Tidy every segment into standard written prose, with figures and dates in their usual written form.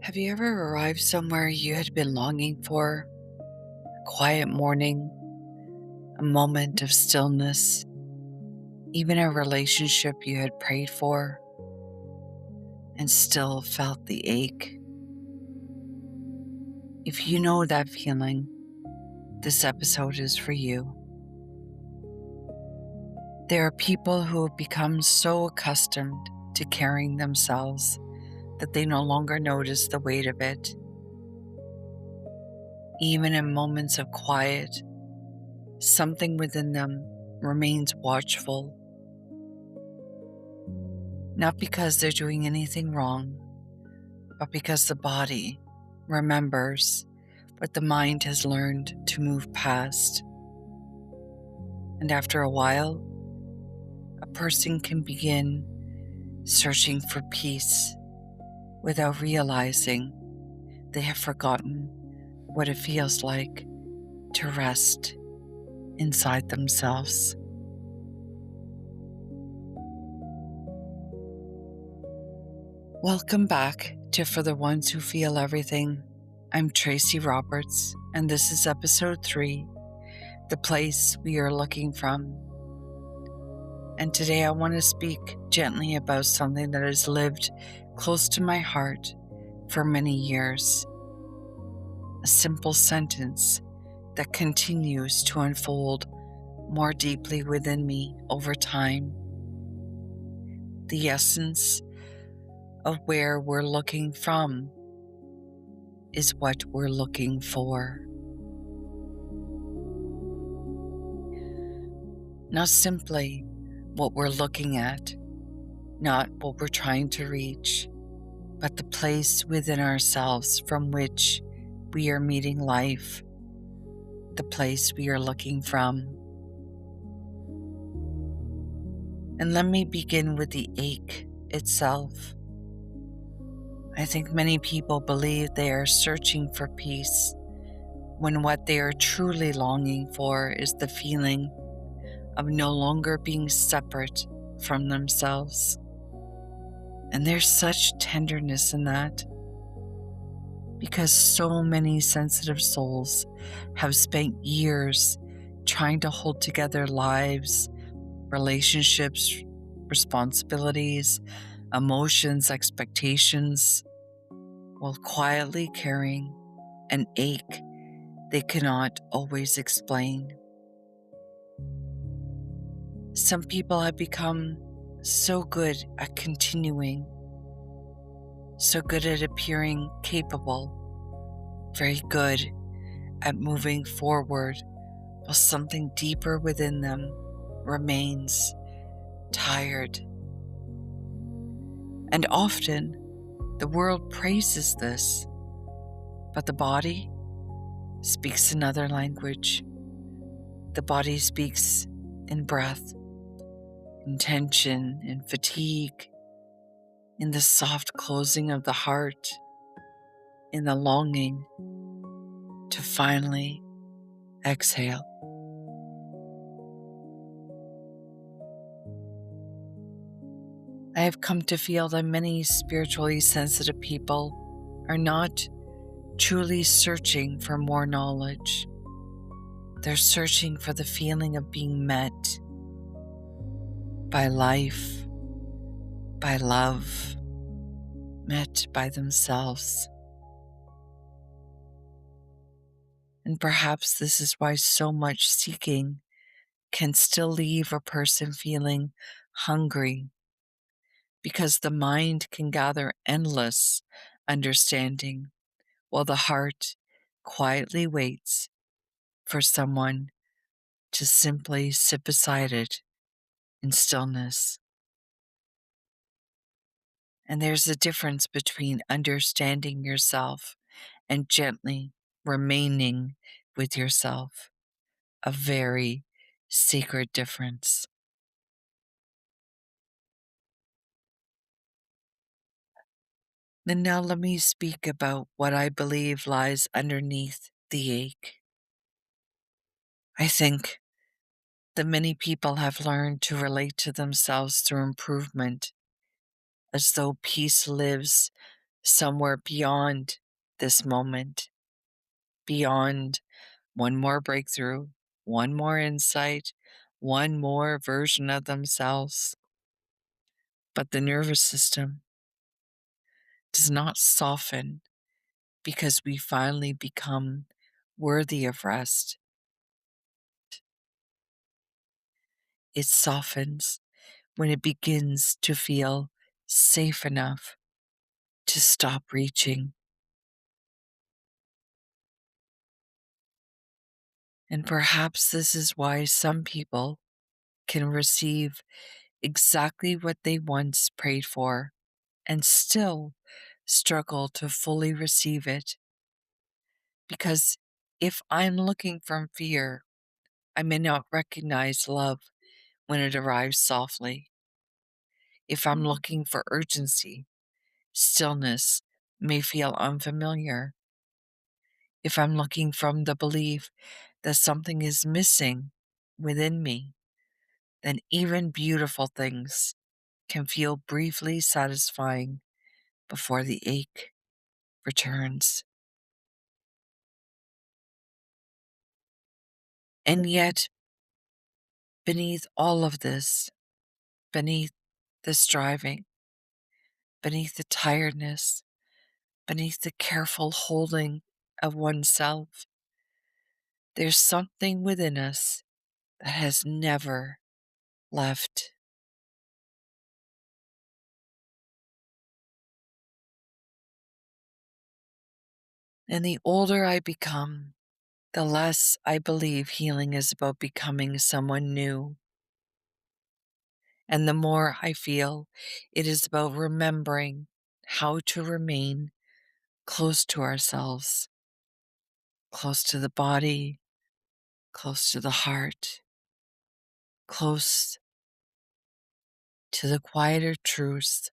Have you ever arrived somewhere you had been longing for? A quiet morning, a moment of stillness, even a relationship you had prayed for and still felt the ache? If you know that feeling, this episode is for you. There are people who have become so accustomed to carrying themselves that they no longer notice the weight of it. Even in moments of quiet, something within them remains watchful, not because they're doing anything wrong, but because the body remembers what the mind has learned to move past. And after a while, a person can begin searching for peace without realizing they have forgotten what it feels like to rest inside themselves. Welcome back to For the Ones Who Feel Everything. I'm Tracey Roberts, and this is episode 3, The Place We Are Looking From. And today I want to speak gently about something that has lived close to my heart for many years. A simple sentence that continues to unfold more deeply within me over time. The essence of where we're looking from is what we're looking for. Not simply what we're looking at, not what we're trying to reach, but the place within ourselves from which we are meeting life, the place we are looking from. And let me begin with the ache itself. I think many people believe they are searching for peace when what they are truly longing for is the feeling of no longer being separate from themselves. And there's such tenderness in that, because so many sensitive souls have spent years trying to hold together lives, relationships, responsibilities, emotions, expectations, while quietly carrying an ache they cannot always explain. Some people have become so good at continuing, so good at appearing capable, very good at moving forward, while something deeper within them remains tired. And often, the world praises this, but the body speaks another language. The body speaks in breath, in tension, in fatigue, in the soft closing of the heart, in the longing to finally exhale. I have come to feel that many spiritually sensitive people are not truly searching for more knowledge. They're searching for the feeling of being met by life, by love, met by themselves. And perhaps this is why so much seeking can still leave a person feeling hungry, because the mind can gather endless understanding while the heart quietly waits for someone to simply sit beside it in stillness. And there's a difference between understanding yourself and gently remaining with yourself, a very sacred difference. And now let me speak about what I believe lies underneath the ache. I think that many people have learned to relate to themselves through improvement, as though peace lives somewhere beyond this moment, beyond one more breakthrough, one more insight, one more version of themselves. But the nervous system does not soften because we finally become worthy of rest. It softens when it begins to feel safe enough to stop reaching. And perhaps this is why some people can receive exactly what they once prayed for and still struggle to fully receive it. Because if I'm looking from fear, I may not recognize love when it arrives softly. If I'm looking for urgency, stillness may feel unfamiliar. If I'm looking from the belief that something is missing within me, then even beautiful things can feel briefly satisfying before the ache returns. And yet, beneath all of this, beneath the striving, beneath the tiredness, beneath the careful holding of oneself, there's something within us that has never left. And the older I become, the less I believe healing is about becoming someone new. And the more I feel it is about remembering how to remain close to ourselves, close to the body, close to the heart, close to the quieter truths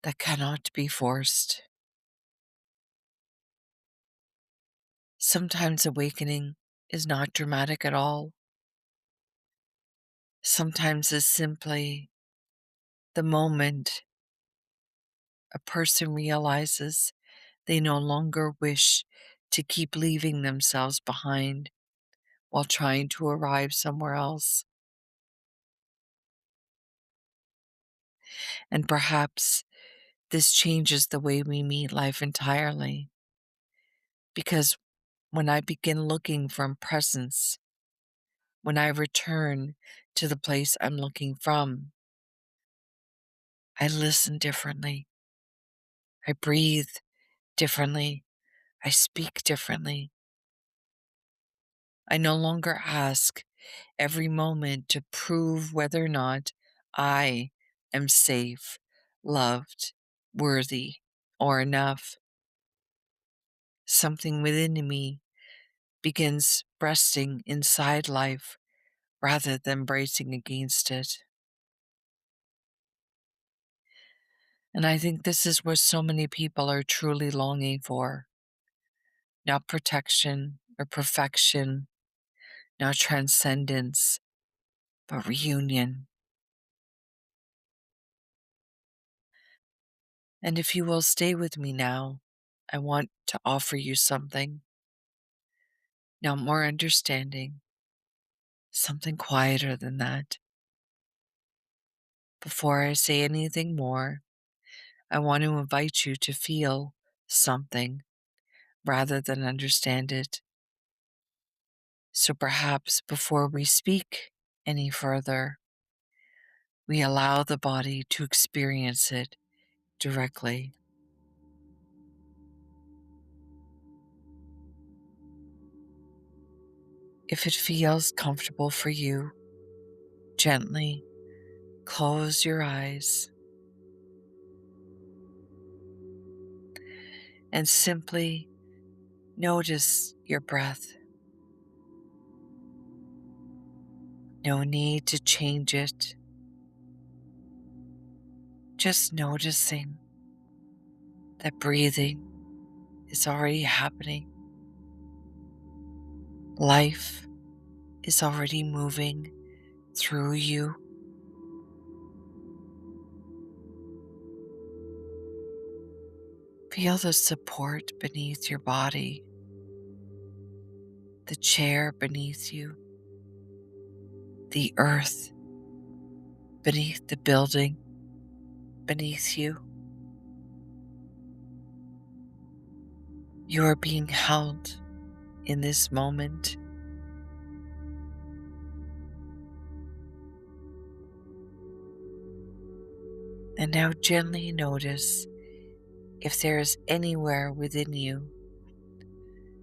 that cannot be forced. Sometimes awakening is not dramatic at all. Sometimes it's simply the moment a person realizes they no longer wish to keep leaving themselves behind while trying to arrive somewhere else. And perhaps this changes the way we meet life entirely. Because when I begin looking from presence, when I return to the place I'm looking from, I listen differently. I breathe differently. I speak differently. I no longer ask every moment to prove whether or not I am safe, loved, worthy, or enough. Something within me begins resting inside life rather than bracing against it. And I think this is what so many people are truly longing for. Not protection or perfection, not transcendence, but reunion. And if you will stay with me now, I want to offer you something. Now, more understanding, something quieter than that. Before I say anything more, I want to invite you to feel something rather than understand it. So perhaps before we speak any further, we allow the body to experience it directly. If it feels comfortable for you, gently close your eyes and simply notice your breath. No need to change it. Just noticing that breathing is already happening. Life is already moving through you. Feel the support beneath your body, the chair beneath you, the earth beneath the building beneath you. You are being held in this moment. And now gently notice if there is anywhere within you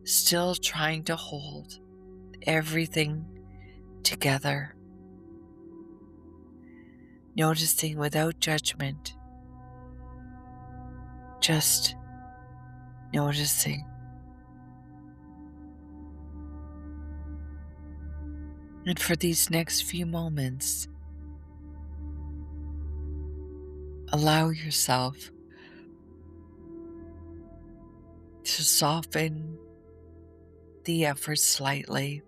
still trying to hold everything together, noticing without judgment, just noticing. And for these next few moments, allow yourself to soften the effort slightly.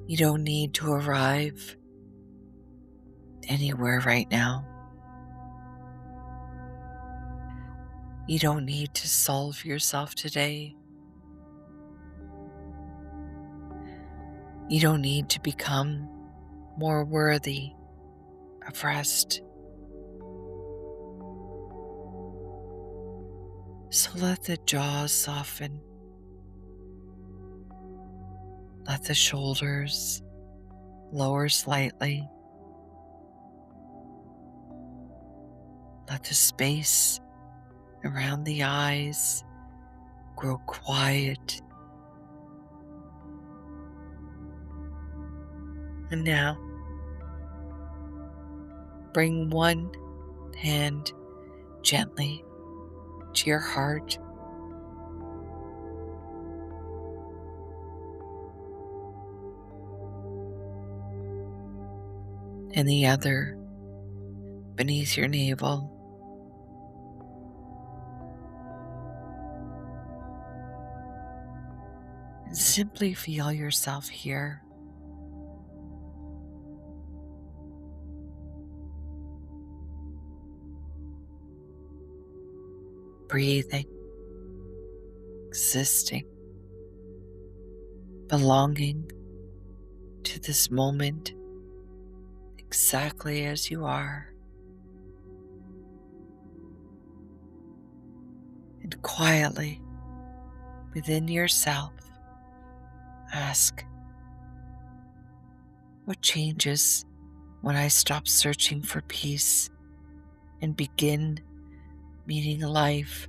You don't need to arrive anywhere right now. You don't need to solve yourself today. You don't need to become more worthy of rest. So let the jaws soften. Let the shoulders lower slightly. Let the space around the eyes grow quiet. And now, bring one hand gently to your heart. And the other beneath your navel. And simply feel yourself here. Breathing, existing, belonging to this moment exactly as you are. And quietly within yourself, ask, what changes when I stop searching for peace and begin meeting life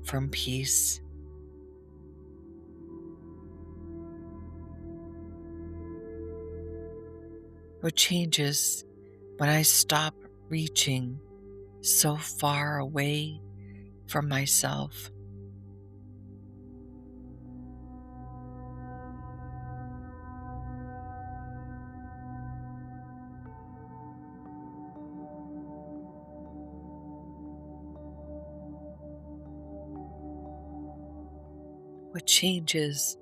from peace? What changes when I stop reaching so far away from myself? What changes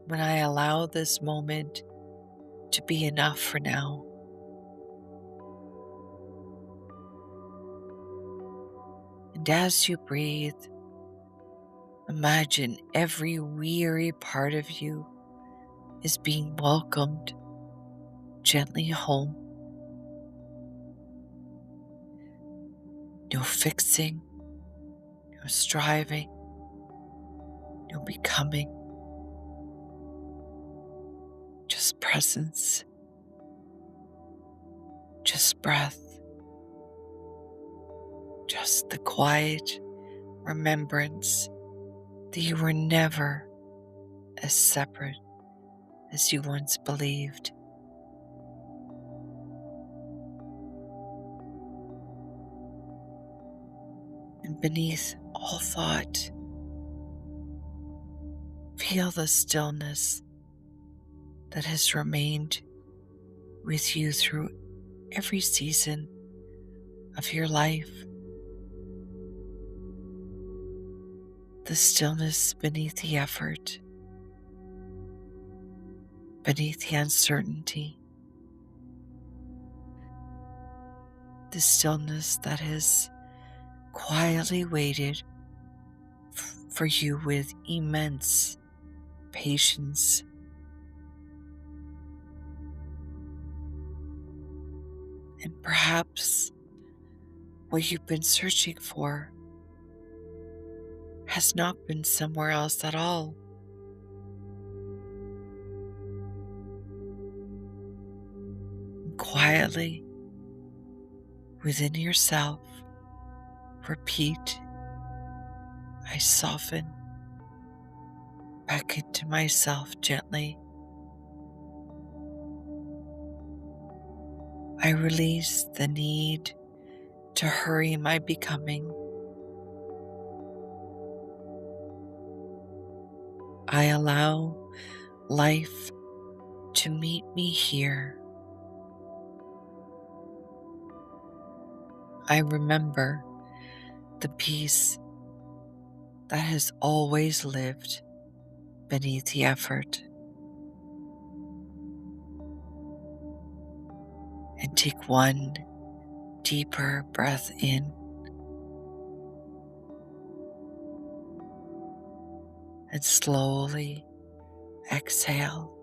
when I allow this moment to be enough for now? And as you breathe, imagine every weary part of you is being welcomed gently home. No fixing, no striving, no becoming, just presence, just breath, just the quiet remembrance that you were never as separate as you once believed. And beneath all thought, feel the stillness that has remained with you through every season of your life. The stillness beneath the effort, beneath the uncertainty, the stillness that has quietly waited for you with immense patience. And perhaps what you've been searching for has not been somewhere else at all. And quietly, within yourself, repeat, I soften back into myself gently. I release the need to hurry my becoming. I allow life to meet me here. I remember the peace that has always lived beneath the effort. And take one deeper breath in and slowly exhale.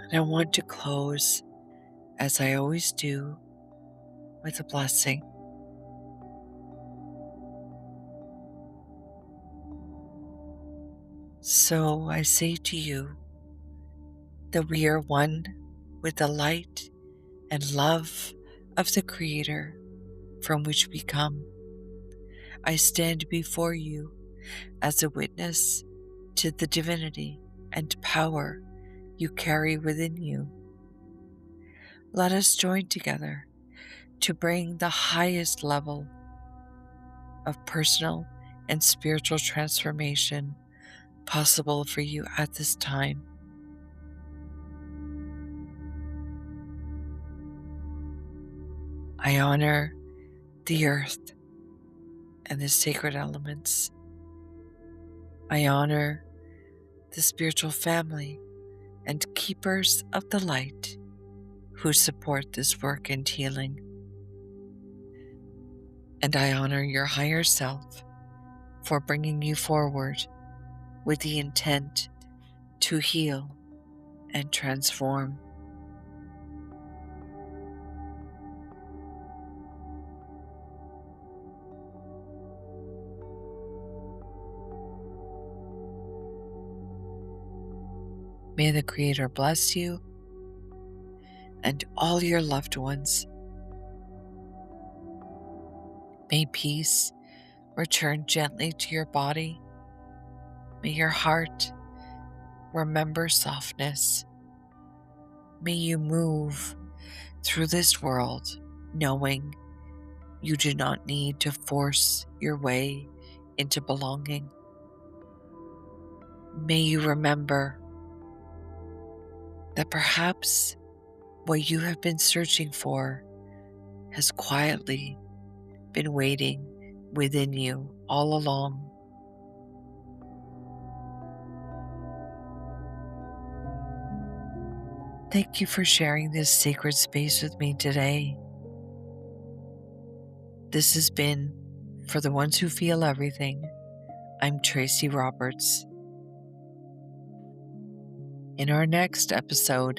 And I want to close, as I always do, with a blessing. So I say to you that we are one with the light and love of the Creator from which we come. I stand before you as a witness to the divinity and power you carry within you. Let us join together to bring the highest level of personal and spiritual transformation possible for you at this time. I honor the earth and the sacred elements. I honor the spiritual family and keepers of the light who support this work and healing. And I honor your higher self for bringing you forward with the intent to heal and transform. May the Creator bless you and all your loved ones. May peace return gently to your body. May your heart remember softness. May you move through this world knowing you do not need to force your way into belonging. May you remember that perhaps what you have been searching for has quietly been waiting within you all along. Thank you for sharing this sacred space with me today. This has been For the Ones Who Feel Everything. I'm Tracey Roberts. In our next episode,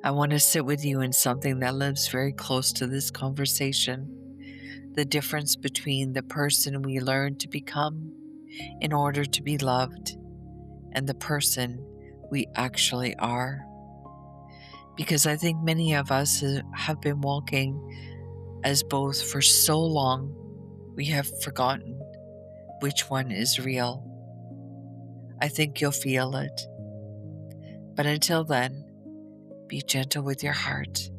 I want to sit with you in something that lives very close to this conversation: the difference between the person we learn to become in order to be loved and the person we actually are. Because I think many of us have been walking as both for so long, we have forgotten which one is real. I think you'll feel it. But until then, be gentle with your heart